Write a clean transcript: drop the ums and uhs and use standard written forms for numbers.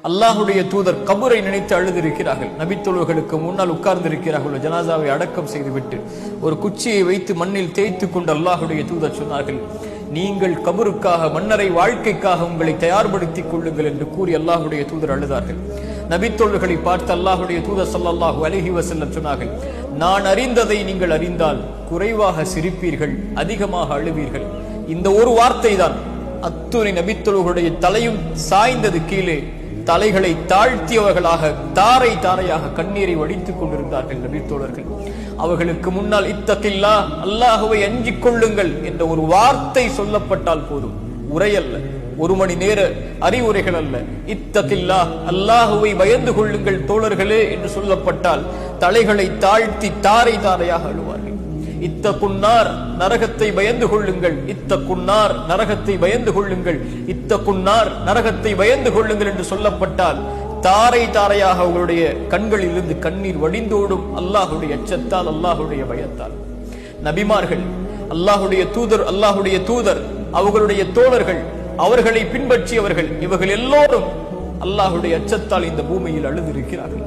அல்லாஹுடைய தூதர் கபரை நினைத்து அழுதிருக்கிறார்கள். நபித்தோழர்களுக்கு முன்னால் உட்கார்ந்திருக்கிறார்கள். ஜனாசாவை அடக்கம் செய்துவிட்டு ஒரு குச்சியை வைத்து மண்ணில் தேய்த்து கொண்டு அல்லாஹுடைய தூதர் சொன்னார்கள், நீங்கள் கபருக்காக மன்னரை வாழ்க்கைக்காக உங்களை தயார்படுத்திக் கொள்ளுங்கள் என்று கூறி அல்லாஹுடைய தூதர் அழுதார்கள். நபித்தோழர்களை பார்த்து அல்லாஹுடைய தூதர் ஸல்லல்லாஹு அலைஹி வஸல்லம் சொன்னார்கள், நான் அறிந்ததை நீங்கள் அறிந்தால் குறைவாக சிரிப்பீர்கள், அதிகமாக அழுவீர்கள். இந்த ஒரு வார்த்தை தான் அத்துணை நபித்தோழர்களுடைய தலையும் சாய்ந்தது கீழே. தலைகளை தாழ்த்தியவர்களாக தாரை தாரையாக கண்ணீரை வடித்துக் கொண்டிருந்தார்கள் நபித்தோழர்கள். அவர்களுக்கு முன்னால் இத்தகில்லா, அல்லாஹுவை அஞ்சிக் கொள்ளுங்கள் என்ற ஒரு வார்த்தை சொல்லப்பட்டால் போதும். உரையல்ல, ஒரு மணி நேர அறிவுரைகள் அல்ல. இத்தகில்லா, அல்லாஹுவை பயந்து கொள்ளுங்கள் தோழர்களே என்று சொல்லப்பட்டால் தலைகளை தாழ்த்தி தாரை தாரையாக அழுவார்கள். இத்தகுன்னார், நரகத்தை பயந்து கொள்ளுங்கள், இத்தகுன்னார், நரகத்தை பயந்து கொள்ளுங்கள், இத்தகுன்னார், நரகத்தை பயந்து கொள்ளுங்கள் என்று சொல்லப்பட்டால் தாரை தாரையாக அவர்களுடைய கண்களில் இருந்து கண்ணீர் வடிந்தோடும். அல்லாஹுடைய அச்சத்தால், அல்லாஹுடைய பயத்தால். நபிமார்கள், அல்லாஹுடைய தூதர், அவர்களுடைய தோழர்கள், அவர்களை பின்பற்றியவர்கள், இவர்கள் எல்லோரும் அல்லாஹுடைய அச்சத்தால் இந்த பூமியில் அழுதிருக்கிறார்கள்.